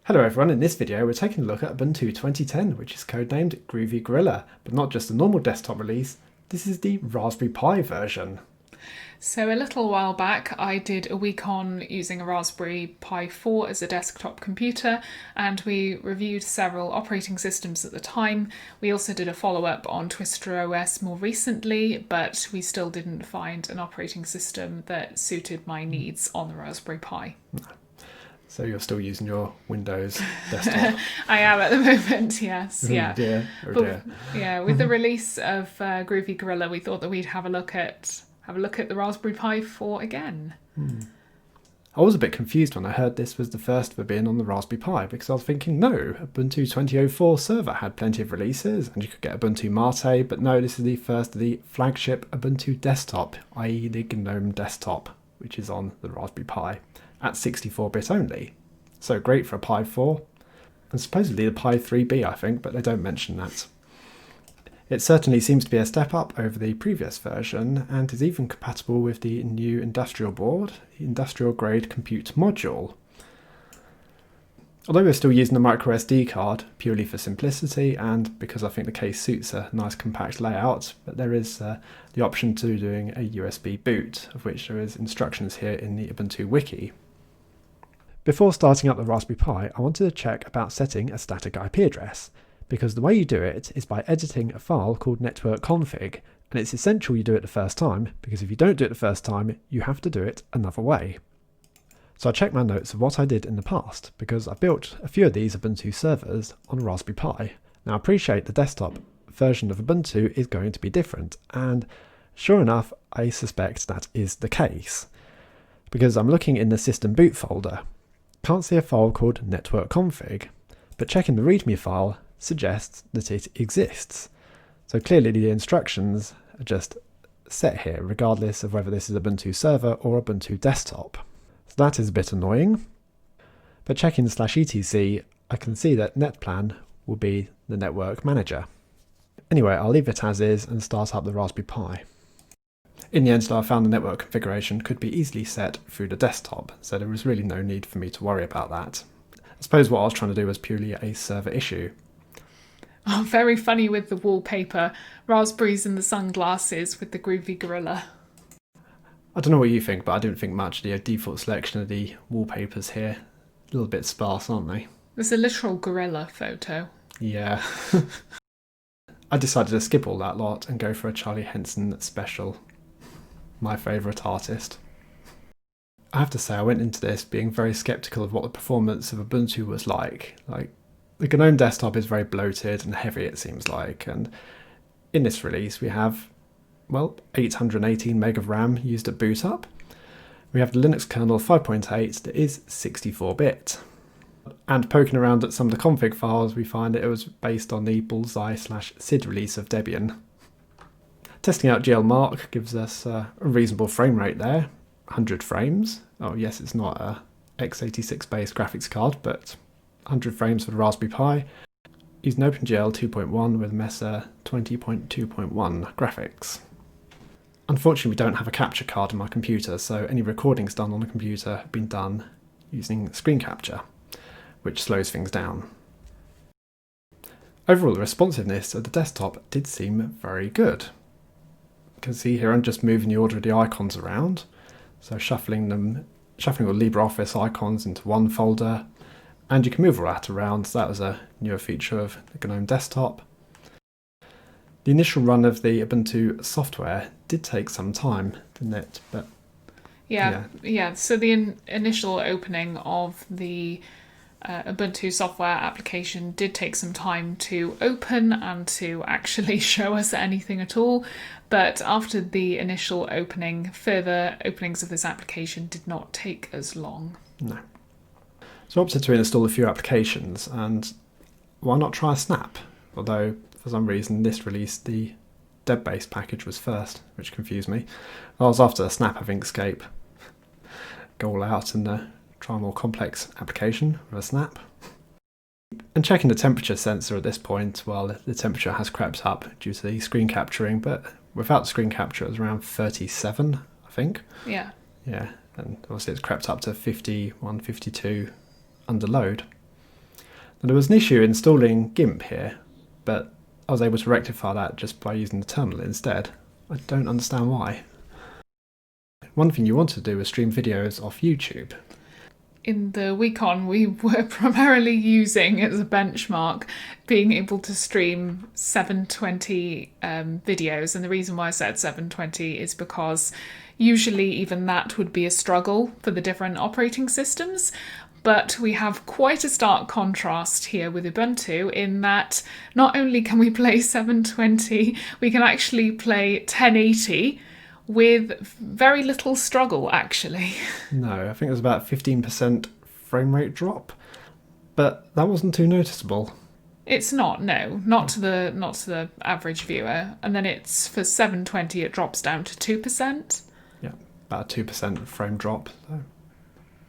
Hello everyone, in this video we're taking a look at Ubuntu 2010, which is codenamed Groovy Gorilla, but not just a normal desktop release, this is the Raspberry Pi version. So a little while back I did a week on using a Raspberry Pi 4 as a desktop computer, and we reviewed several operating systems at the time. We also did a follow-up on Twister OS more recently, but we still didn't find an operating system that suited my needs on the Raspberry Pi. So you're still using your Windows desktop? I am at the moment, yes. Yeah. Oh dear, oh But dear. yeah, with the release of Groovy Gorilla, we thought that we'd have a look at the Raspberry Pi 4 again. I was a bit confused when I heard this was the first for being on the Raspberry Pi, because I was thinking, no, Ubuntu 2004 server had plenty of releases and you could get Ubuntu Mate, but no, this is the first of the flagship Ubuntu desktop, i.e. the Gnome Desktop, which is on the Raspberry Pi at 64-bit only. So great for a Pi 4, and supposedly the Pi 3B I think, but they don't mention that. It certainly seems to be a step up over the previous version, and is even compatible with the new industrial board, the industrial grade compute module. Although we're still using a micro SD card purely for simplicity and because I think the case suits a nice compact layout, but there is the option to doing a USB boot, of which there is instructions here in the Ubuntu Wiki. Before starting up the Raspberry Pi, I wanted to check about setting a static IP address, because the way you do it is by editing a file called network config, and it's essential you do it the first time, because if you don't do it the first time, you have to do it another way. So I checked my notes of what I did in the past, because I built a few of these Ubuntu servers on Raspberry Pi. Now I appreciate the desktop version of Ubuntu is going to be different, and sure enough, I suspect that is the case, because I'm looking in the system boot folder. Can't see a file called network config, but checking the readme file suggests that it exists. So clearly the instructions are just set here, regardless of whether this is Ubuntu server or Ubuntu desktop. So that is a bit annoying. But checking /etc, I can see that netplan will be the network manager. Anyway, I'll leave it as is and start up the Raspberry Pi. In the end, though, I found the network configuration could be easily set through the desktop, so there was really no need for me to worry about that. I suppose what I was trying to do was purely a server issue. Oh, very funny with the wallpaper. Raspberries and the sunglasses with the Groovy Gorilla. I don't know what you think, but I didn't think much of the default selection of the wallpapers here. A little bit sparse, aren't they? There's a literal gorilla photo. Yeah. I decided to skip all that lot and go for a Charlie Henson special. My favourite artist. I have to say I went into this being very sceptical of what the performance of Ubuntu was like. The Gnome Desktop is very bloated and heavy, it seems like, and in this release we have, 818 meg of RAM used at boot up. We have the Linux kernel 5.8 that is 64-bit. And poking around at some of the config files, we find that it was based on the Bullseye/SID release of Debian. Testing out glmark gives us a reasonable frame rate there, 100 frames. Oh yes, it's not a x86 based graphics card, but 100 frames for the Raspberry Pi. Using OpenGL 2.1 with Mesa 20.2.1 graphics. Unfortunately, we don't have a capture card on my computer, so any recordings done on the computer have been done using screen capture, which slows things down. Overall, the responsiveness of the desktop did seem very good. You can see here I'm just moving the order of the icons around, so shuffling all LibreOffice icons into one folder, and you can move all that around, so that was a newer feature of the Gnome Desktop. The initial run of the Ubuntu software did take some time, didn't it? But yeah. So the initial opening of the Ubuntu software application did take some time to open and to actually show us anything at all. But after the initial opening, further openings of this application did not take as long. No. So I opted to install a few applications, and why not try Snap? Although, for some reason, this release, the deb-based package was first, which confused me. I was after a Snap of Inkscape. Go all out and try a more complex application with a Snap. And checking the temperature sensor at this point, well, the temperature has crept up due to the screen capturing, but without the screen capture it was around 37, I think. Yeah. Yeah, and obviously it's crept up to 51, 52 under load. Now, there was an issue installing GIMP here, but I was able to rectify that just by using the terminal instead. I don't understand why. One thing you want to do is stream videos off YouTube. In the Weekon, we were primarily using as a benchmark being able to stream 720 videos. And the reason why I said 720 is because usually even that would be a struggle for the different operating systems. But we have quite a stark contrast here with Ubuntu in that not only can we play 720, we can actually play 1080 with very little struggle, actually. No, I think it was about 15% frame rate drop, but that wasn't too noticeable. It's not, no, not to the average viewer. And then it's for 720, it drops down to 2%. Yeah, about a 2% frame drop,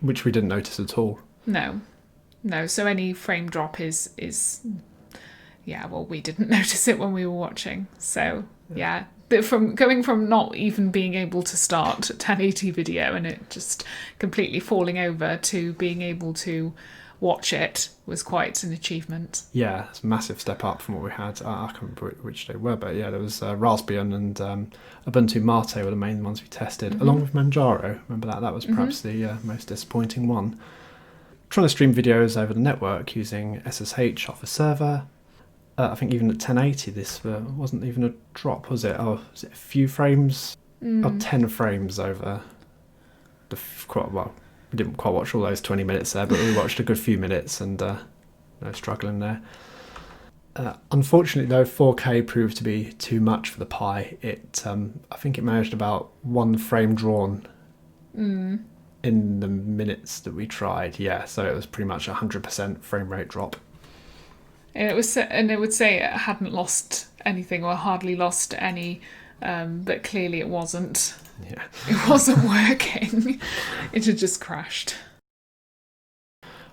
which we didn't notice at all. No. So any frame drop is yeah. Well, we didn't notice it when we were watching. So yeah. From going from not even being able to start 1080 video and it just completely falling over to being able to watch it was quite an achievement. Yeah, it's a massive step up from what we had. I can't remember which they were, but yeah, there was Raspbian and Ubuntu Mate were the main ones we tested, along with Manjaro. Remember that? That was perhaps the most disappointing one. Trying to stream videos over the network using SSH off a server. I think even at 1080 this wasn't even a drop, was it? Oh, was it a few frames? 10 frames over well, we didn't quite watch all those 20 minutes there, but we watched a good few minutes and no struggling there. Unfortunately though, 4K proved to be too much for the Pi. I think it managed about 1 frame drawn in the minutes that we tried. Yeah, so it was pretty much 100% frame rate drop. And it would say it hadn't lost anything or hardly lost any, but clearly it wasn't. Yeah. It wasn't working. It had just crashed.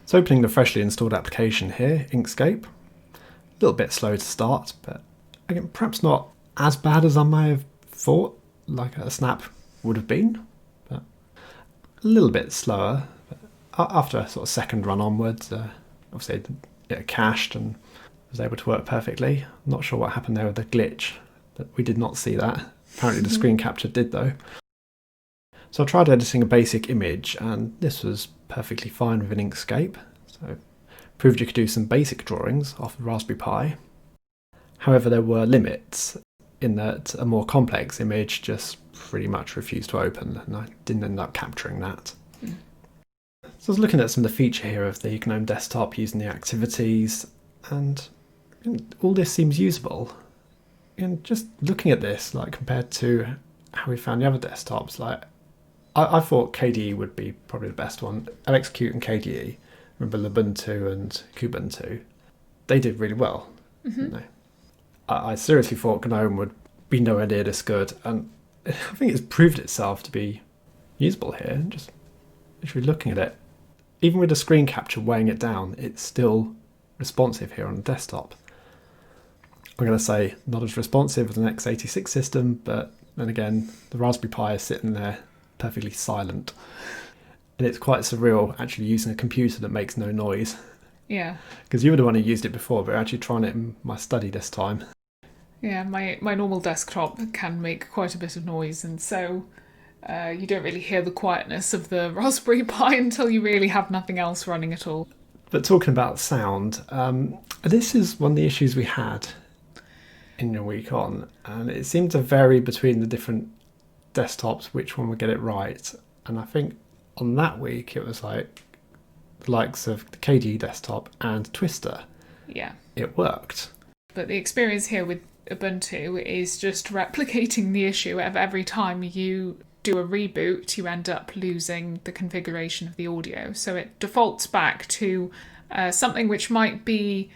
So opening the freshly installed application here, Inkscape. A little bit slow to start, but again, perhaps not as bad as I may have thought, like a snap would have been, but a little bit slower. But after a sort of second run onwards, obviously it cached and was able to work perfectly. I'm not sure what happened there with the glitch, but we did not see that. Apparently the screen capture did though. So I tried editing a basic image and this was perfectly fine with an Inkscape. So proved you could do some basic drawings off the Raspberry Pi. However, there were limits in that a more complex image just pretty much refused to open and I didn't end up capturing that. So I was looking at some of the feature here of the Gnome Desktop using the activities, and all this seems usable. And just looking at this, like compared to how we found the other desktops, like I thought KDE would be probably the best one. LXQt and KDE, remember Ubuntu and Kubuntu, they did really well. Didn't they? I seriously thought GNOME would be nowhere near this good, and I think it's proved itself to be usable here. And just literally looking at it, even with the screen capture weighing it down, it's still responsive here on the desktop. I'm going to say not as responsive as an x86 system, but then again, the Raspberry Pi is sitting there perfectly silent. And it's quite surreal actually using a computer that makes no noise. Yeah. Because you were the one who used it before, but we're actually trying it in my study this time. Yeah, my normal desktop can make quite a bit of noise, and so you don't really hear the quietness of the Raspberry Pi until you really have nothing else running at all. But talking about sound, this is one of the issues we had in your Weekon, and it seemed to vary between the different desktops which one would get it right. And I think on that week it was like the likes of the KDE desktop and Twister. Yeah. It worked. But the experience here with Ubuntu is just replicating the issue of every time you do a reboot, you end up losing the configuration of the audio. So it defaults back to something which might be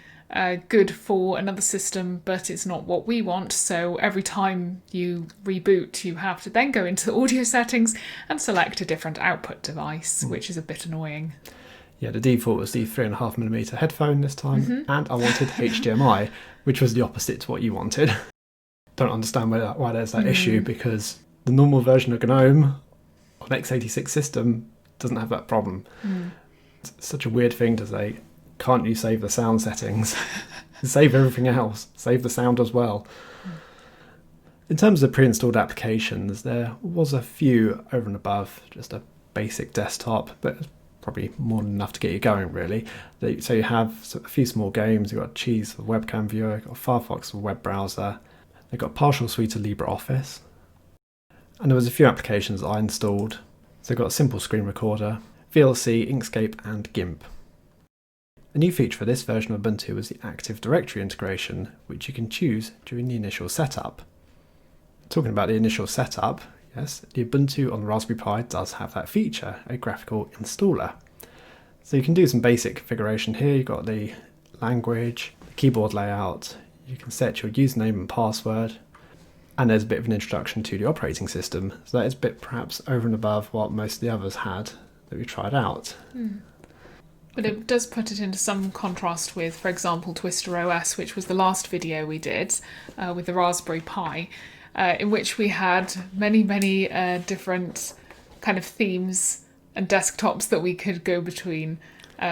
good for another system, but it's not what we want. So every time you reboot, you have to then go into the audio settings and select a different output device, which is a bit annoying. Yeah, the default was the 3.5mm headphone this time, and I wanted HDMI, which was the opposite to what you wanted. Don't understand why there's that issue, because the normal version of GNOME on x86 system doesn't have that problem. It's such a weird thing to say, can't you save the sound settings? Save everything else. Save the sound as well. In terms of pre-installed applications, there was a few over and above just a basic desktop, but probably more than enough to get you going, really. So you have a few small games. You've got Cheese for webcam viewer, you've got Firefox for web browser. They've got a partial suite of LibreOffice. And there was a few applications I installed. So they've got a simple screen recorder, VLC, Inkscape and GIMP. A new feature for this version of Ubuntu was the Active Directory integration, which you can choose during the initial setup. Talking about the initial setup, yes, the Ubuntu on the Raspberry Pi does have that feature, a graphical installer. So you can do some basic configuration here. You've got the language, the keyboard layout, you can set your username and password, and there's a bit of an introduction to the operating system. So that is a bit perhaps over and above what most of the others had that we tried out. But it does put it into some contrast with, for example, Twister OS, which was the last video we did with the Raspberry Pi, in which we had many different kind of themes and desktops that we could go between.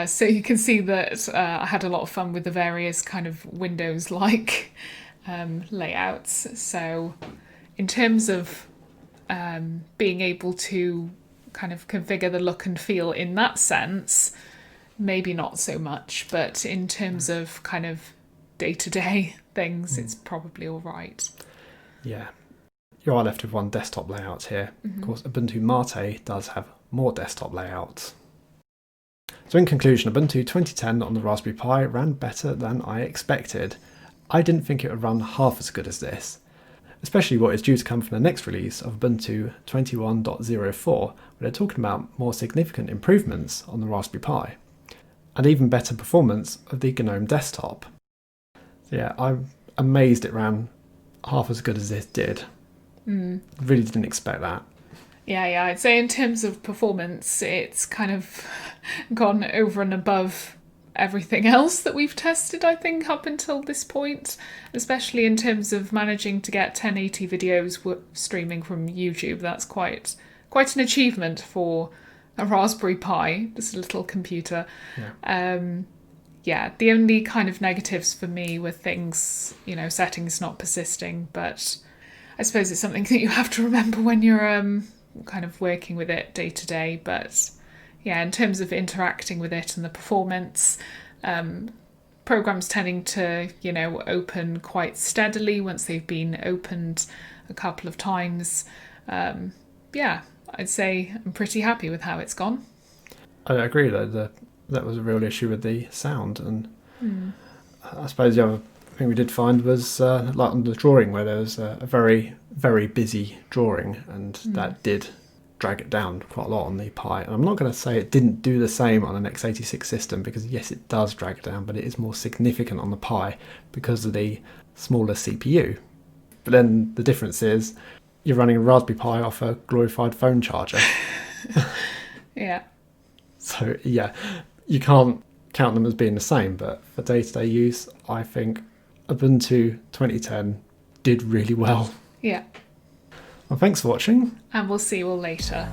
So you can see that I had a lot of fun with the various kind of Windows-like layouts. So in terms of being able to kind of configure the look and feel in that sense, maybe not so much, but in terms of kind of day-to-day things, it's probably all right. Yeah. You are left with one desktop layout here. Of course, Ubuntu Mate does have more desktop layouts. So in conclusion, Ubuntu 2010 on the Raspberry Pi ran better than I expected. I didn't think it would run half as good as this, especially what is due to come from the next release of Ubuntu 21.04, where they're talking about more significant improvements on the Raspberry Pi, and even better performance of the Gnome Desktop. So yeah, I'm amazed it ran half as good as this did. Really didn't expect that. Yeah, I'd say in terms of performance, it's kind of gone over and above everything else that we've tested, I think, up until this point, especially in terms of managing to get 1080 videos streaming from YouTube. That's quite an achievement for a Raspberry Pi, just a little computer. The only kind of negatives for me were things, settings not persisting, but I suppose it's something that you have to remember when you're kind of working with it day to day. But yeah, in terms of interacting with it and the performance, programs tending to, open quite steadily once they've been opened a couple of times. I'd say I'm pretty happy with how it's gone. I agree that was a real issue with the sound, and I suppose the other thing we did find was like on the drawing, where there was a very, very busy drawing, and that did drag it down quite a lot on the Pi. And I'm not going to say it didn't do the same on an x86 system, because yes, it does drag it down, but it is more significant on the Pi because of the smaller CPU. But then the difference is you're running a Raspberry Pi off a glorified phone charger. Yeah. So yeah, you can't count them as being the same, but for day-to-day use, I think Ubuntu 2010 did really well. Yeah. Well, thanks for watching. And we'll see you all later.